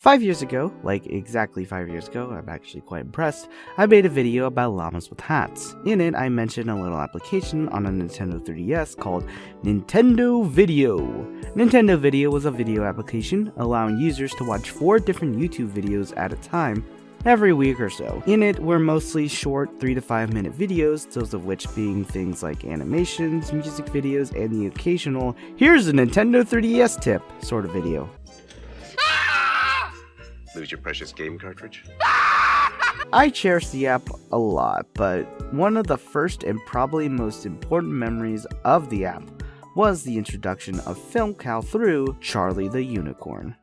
5 years ago, like exactly 5 years ago, I'm actually quite impressed, I made a video about llamas with hats. In it, I mentioned a little application on a Nintendo 3DS called Nintendo Video. Nintendo Video was a video application allowing users to watch 4 different YouTube videos at a time every week or so. In it were mostly short 3 to 5 minute videos, those of which being things like animations, music videos, and the occasional "here's a Nintendo 3DS tip" sort of video. Lose your precious game cartridge? I cherish the app a lot, but one of the first and probably most important memories of the app was the introduction of Film Cow through Charlie the Unicorn.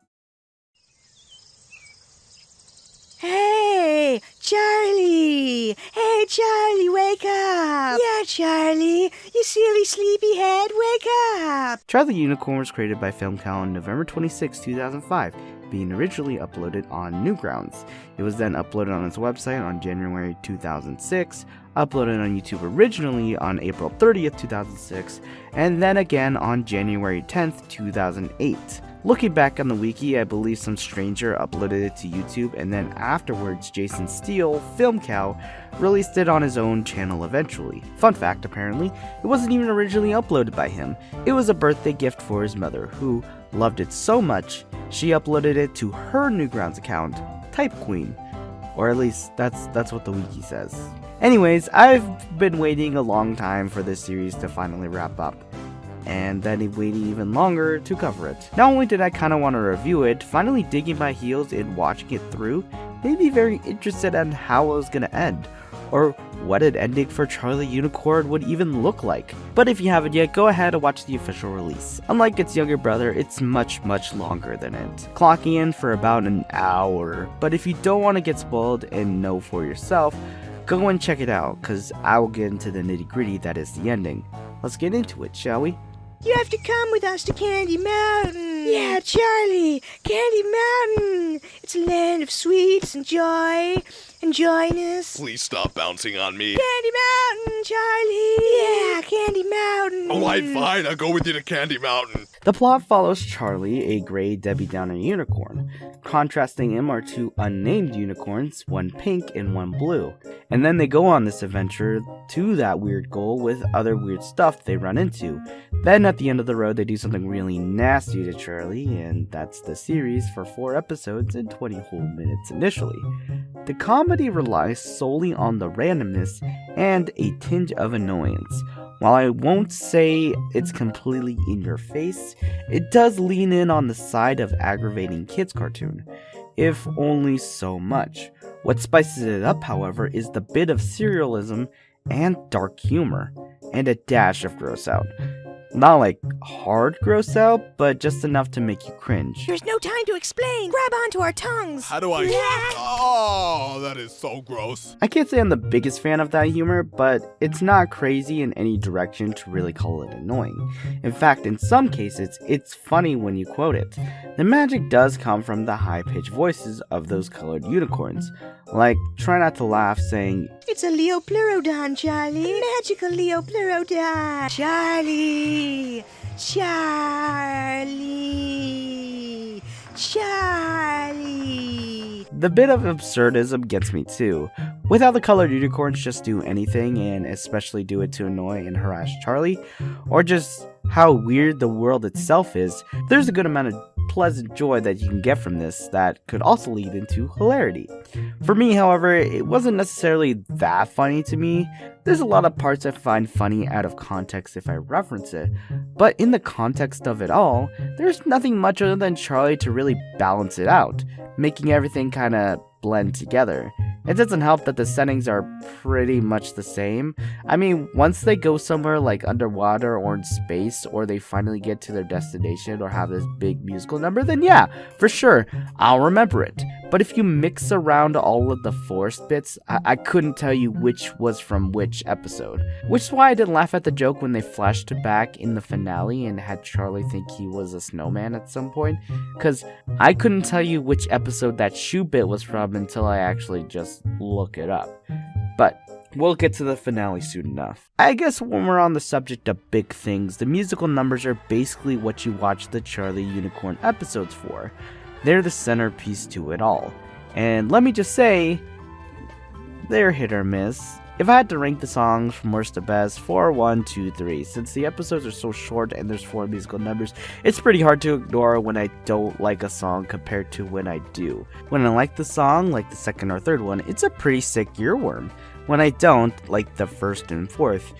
Hey, Charlie! Hey, Charlie, wake up! Yeah, Charlie, you silly sleepyhead, wake up! Charlie the Unicorn was created by Film Cow on November 26, 2005, being originally uploaded on Newgrounds. It was then uploaded on its website on January 2006, uploaded on YouTube originally on April 30th, 2006, and then again on January 10th, 2008. Looking back on the wiki, I believe some stranger uploaded it to YouTube, and then afterwards Jason Steele, Film Cow, released it on his own channel eventually. Fun fact, apparently, it wasn't even originally uploaded by him. It was a birthday gift for his mother, who loved it so much, she uploaded it to her Newgrounds account, Type Queen. Or at least, that's what the wiki says. Anyways, I've been waiting a long time for this series to finally wrap up, and then waiting even longer to cover it. Not only did I kinda want to review it, finally digging my heels in watching it through made me very interested in how it was gonna end, or what an ending for Charlie Unicorn would even look like. But if you haven't yet, go ahead and watch the official release. Unlike its younger brother, it's much longer than it, clocking in for about an hour. But if you don't want to get spoiled and know for yourself, go and check it out, cause I will get into the nitty gritty that is the ending. Let's get into it, shall we? You have to come with us to Candy Mountain! Yeah, Charlie! Candy Mountain! It's a land of sweets and joy and joyness. Please stop bouncing on me. Candy Mountain, Charlie! Yeah, Candy Mountain! Alright, fine, I'll go with you to Candy Mountain. The plot follows Charlie, a gray Debbie Downer unicorn. Contrasting him are 2 unnamed unicorns, one pink and one blue. And then they go on this adventure to that weird goal with other weird stuff they run into. Then at the end of the road, they do something really nasty to Charlie, and that's the series for 4 episodes and 20 whole minutes initially. The comedy relies solely on the randomness and a tinge of annoyance. While I won't say it's completely in your face, it does lean in on the side of aggravating kids cartoon, if only so much. What spices it up, however, is the bit of serialism and dark humor, and a dash of gross out. Not like hard gross out, but just enough to make you cringe. There's no time to explain. Grab onto our tongues. How do I... Oh, that is so gross. I can't say I'm the biggest fan of that humor, but it's not crazy in any direction to really call it annoying. In fact, in some cases, it's funny when you quote it. The magic does come from the high-pitched voices of those colored unicorns. Like, try not to laugh saying, It's a Leopleurodon, Charlie. Magical Leopleurodon. Charlie. Charlie. Charlie. The bit of absurdism gets me too. With how the colored unicorns just do anything, and especially do it to annoy and harass Charlie, or just how weird the world itself is, there's a good amount of pleasant joy that you can get from this that could also lead into hilarity. For me, however, it wasn't necessarily that funny to me. There's a lot of parts I find funny out of context if I reference it, but in the context of it all, there's nothing much other than Charlie to really balance it out, making everything kinda blend together. It doesn't help that the settings are pretty much the same. I mean, once they go somewhere like underwater or in space, or they finally get to their destination or have this big musical number, then yeah, for sure, I'll remember it. But if you mix around all of the forest bits, I couldn't tell you which was from which episode. Which is why I didn't laugh at the joke when they flashed back in the finale and had Charlie think he was a snowman at some point, because I couldn't tell you which episode that shoe bit was from until I actually just look it up. But we'll get to the finale soon enough. I guess when we're on the subject of big things, the musical numbers are basically what you watch the Charlie Unicorn episodes for. they're the centerpiece to it all. And let me just say, they're hit or miss. If I had to rank the songs from worst to best, 4, 1, 2, 3. Since the episodes are so short and there's 4 musical numbers, it's pretty hard to ignore when I don't like a song compared to when I do. When I like the song, like the second or third one, it's a pretty sick earworm. When I don't, like the first and fourth,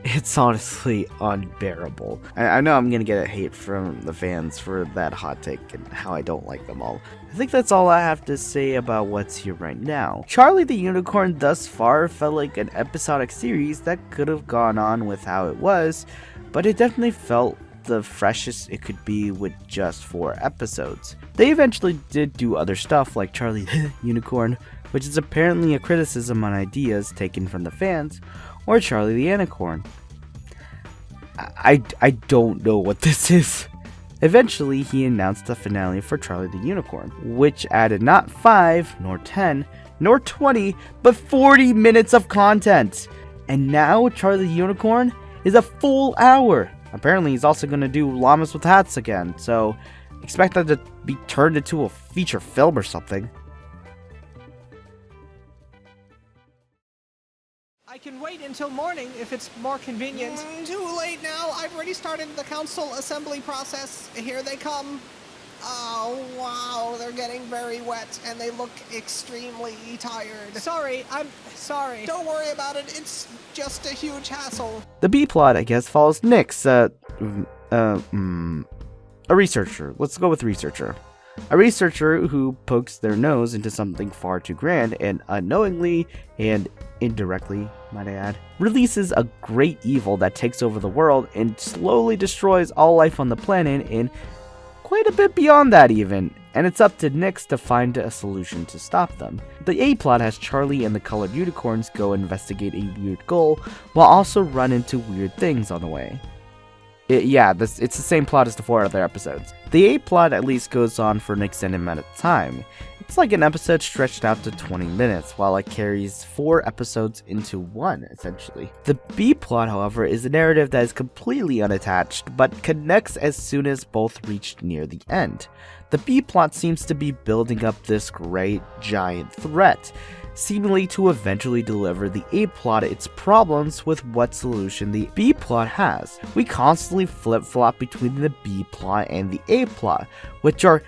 it's honestly unbearable. I know I'm gonna get hate from the fans for that hot take and how I don't like them all. I think that's all I have to say about what's here right now. Charlie the Unicorn thus far felt like an episodic series that could have gone on with how it was, but it definitely felt the freshest it could be with just 4 episodes. They eventually did do other stuff like Charlie the Unicorn, which is apparently a criticism on ideas taken from the fans, or Charlie the Anicorn. I don't know what this is. Eventually, he announced the finale for Charlie the Unicorn, which added not 5, nor 10, nor 20, but 40 minutes of content. And now Charlie the Unicorn is a full hour. Apparently, he's also going to do Llamas with Hats again, so expect that to be turned into a feature film or something. I can wait until morning if it's more convenient. Too late now. I've already started the council assembly process. Here they come. Oh, wow. They're getting very wet, and they look extremely tired. Sorry, I'm sorry. Don't worry about it. It's just a huge hassle. The B plot, I guess, follows Nyx, a researcher. Let's go with researcher. A researcher who pokes their nose into something far too grand and unknowingly and indirectly, might I add, releases a great evil that takes over the world and slowly destroys all life on the planet and quite a bit beyond that even, and it's up to Nyx to find a solution to stop them. The A plot has Charlie and the colored unicorns go investigate a weird goal while also run into weird things on the way. It's the same plot as the 4 other episodes. The A plot at least goes on for an extended amount of time. It's like an episode stretched out to 20 minutes, while it carries 4 episodes into one, essentially. The B plot, however, is a narrative that is completely unattached, but connects as soon as both reach near the end. The B plot seems to be building up this great, giant threat, seemingly to eventually deliver the A plot its problems with what solution the B plot has. We constantly flip-flop between the B plot and the A plot, which are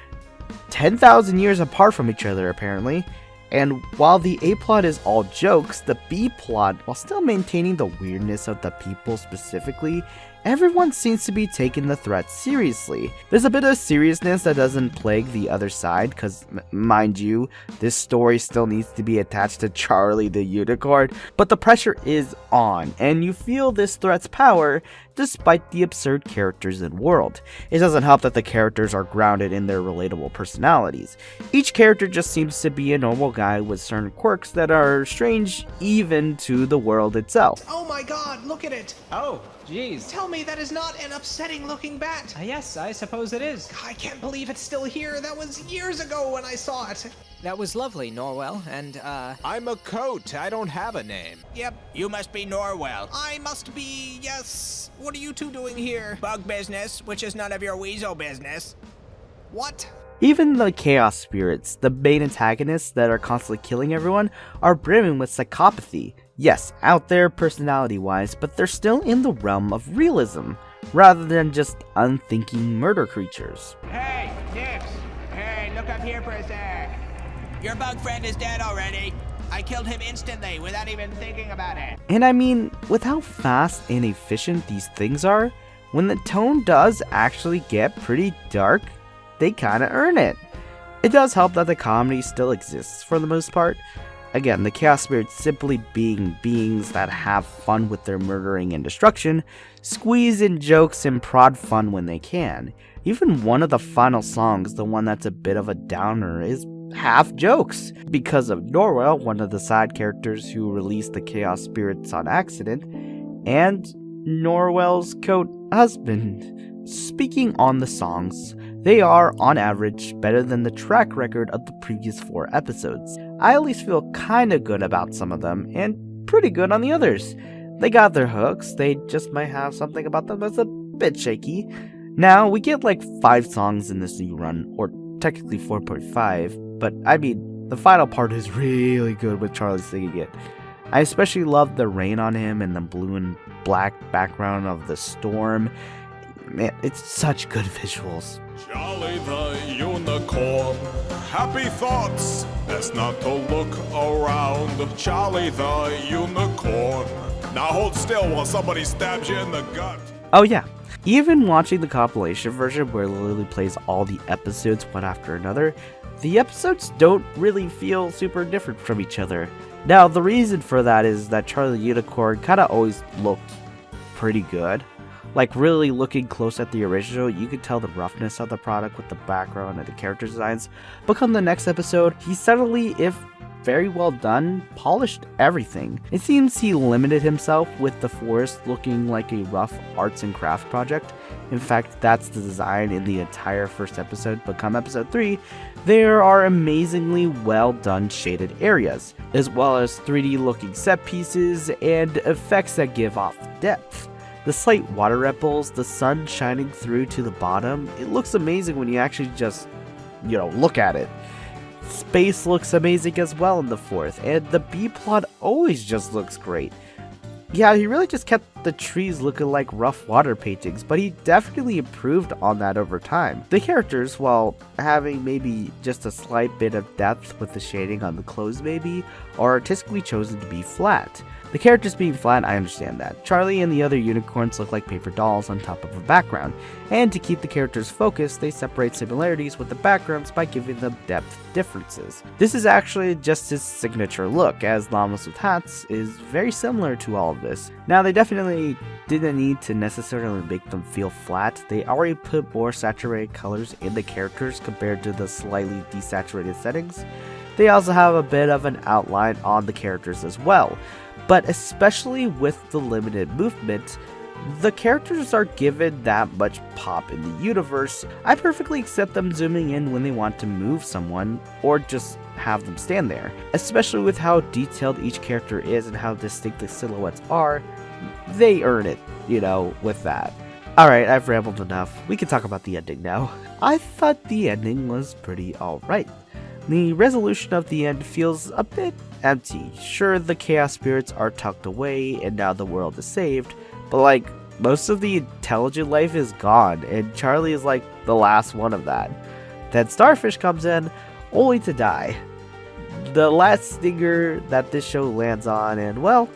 10,000 years apart from each other apparently, and while the A plot is all jokes, the B plot, while still maintaining the weirdness of the people specifically, everyone seems to be taking the threat seriously. There's a bit of seriousness that doesn't plague the other side, because mind you, this story still needs to be attached to Charlie the Unicorn, but the pressure is on, and you feel this threat's power despite the absurd characters and world. It doesn't help that the characters are grounded in their relatable personalities. Each character just seems to be a normal guy with certain quirks that are strange even to the world itself. Oh my god, look at it. Oh, jeez. Tell me that is not an upsetting looking bat. Yes, I suppose it is. I can't believe it's still here. That was years ago when I saw it. That was lovely, Norwell, and, I'm a coat. I don't have a name. Yep, you must be Norwell. I must be, yes. What are you two doing here? Bug business, which is none of your weasel business. What? Even the Chaos Spirits, the main antagonists that are constantly killing everyone, are brimming with psychopathy. Yes, out there personality-wise, but they're still in the realm of realism, rather than just unthinking murder creatures. Hey, Nyx! Hey, look up here for a sec. Your bug friend is dead already. I killed him instantly without even thinking about it. And I mean, with how fast and efficient these things are, when the tone does actually get pretty dark, they kinda earn it. It does help that the comedy still exists for the most part. Again, the Chaos Spirits simply being beings that have fun with their murdering and destruction, squeeze in jokes and prod fun when they can. Even one of the final songs, the one that's a bit of a downer, is half jokes. Because of Norwell, one of the side characters who released the Chaos Spirits on accident, and Norwell's coat husband. Speaking on the songs, they are, on average, better than the track record of the previous 4 episodes. I at least feel kinda good about some of them, and pretty good on the others. They got their hooks, they just might have something about them that's a bit shaky. Now, we get like 5 songs in this new run, or technically 4.5, but I mean, the final part is really good with Charlie singing it. I especially love the rain on him and the blue and black background of the storm. Man, it's such good visuals. Charlie the unicorn, happy thoughts, best not to look around. Charlie the unicorn, now hold still while somebody stabs you in the gut. Oh yeah, even watching the compilation version where Lily plays all the episodes one after another, the episodes don't really feel super different from each other. Now, the reason for that is that Charlie the Unicorn kind of always looked pretty good. Like, really looking close at the original, you could tell the roughness of the product with the background and the character designs. But come the next episode, he suddenly, if very well done, polished everything. It seems he limited himself with the forest looking like a rough arts and craft project. In fact, that's the design in the entire first episode, but come episode 3, there are amazingly well done shaded areas, as well as 3D looking set pieces and effects that give off depth. The slight water ripples, the sun shining through to the bottom, it looks amazing when you actually just, look at it. Space looks amazing as well in the fourth, and the B-plot always just looks great. Yeah, he really just kept the trees looking like rough water paintings, but he definitely improved on that over time. The characters, while having maybe just a slight bit of depth with the shading on the clothes maybe, are artistically chosen to be flat. The characters being flat, I understand that. Charlie and the other unicorns look like paper dolls on top of a background, and to keep the characters focused, they separate similarities with the backgrounds by giving them depth differences. This is actually just his signature look, as Llamas with Hats is very similar to all of this. Now, they definitely didn't need to necessarily make them feel flat. They already put more saturated colors in the characters compared to the slightly desaturated settings. They also have a bit of an outline on the characters as well. But especially with the limited movement, the characters are given that much pop in the universe. I perfectly accept them zooming in when they want to move someone, or just have them stand there. Especially with how detailed each character is and how distinct the silhouettes are, they earn it, with that. Alright, I've rambled enough. We can talk about the ending now. I thought the ending was pretty alright. The resolution of the end feels a bit empty. Sure, the chaos spirits are tucked away and now the world is saved, but most of the intelligent life is gone, and Charlie is like the last one of that. Then Starfish comes in, only to die. The last stinger that this show lands on, and well,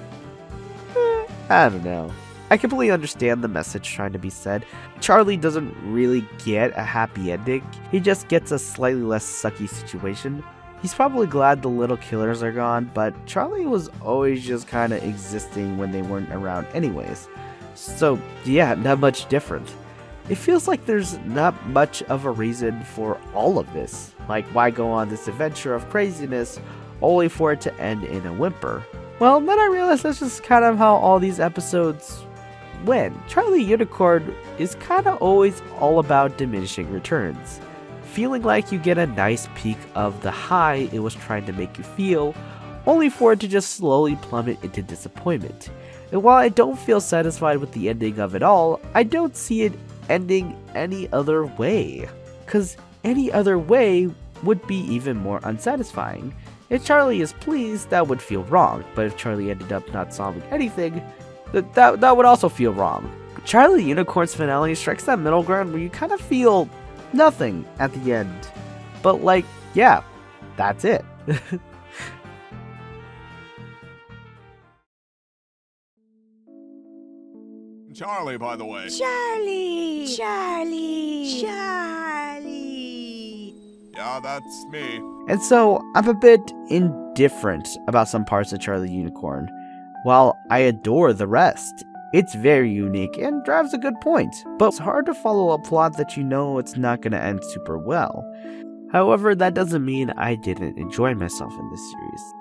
I don't know. I completely understand the message trying to be said. Charlie doesn't really get a happy ending, he just gets a slightly less sucky situation. He's probably glad the little killers are gone, but Charlie was always just kinda existing when they weren't around anyways. So yeah, not much different. It feels like there's not much of a reason for all of this. Like, why go on this adventure of craziness only for it to end in a whimper? Well, then I realized that's just kind of how all these episodes went. Charlie Unicorn is kind of always all about diminishing returns. Feeling like you get a nice peak of the high it was trying to make you feel, only for it to just slowly plummet into disappointment. And while I don't feel satisfied with the ending of it all, I don't see it ending any other way. Cause any other way would be even more unsatisfying. If Charlie is pleased, that would feel wrong, but if Charlie ended up not solving anything, that would also feel wrong. Charlie Unicorn's finale strikes that middle ground where you kind of feel nothing at the end. But yeah, that's it. Charlie, by the way. Charlie! Yeah, that's me. And so, I'm a bit indifferent about some parts of Charlie Unicorn, while I adore the rest. It's very unique and drives a good point, but it's hard to follow a plot that you know it's not going to end super well. However, that doesn't mean I didn't enjoy myself in this series.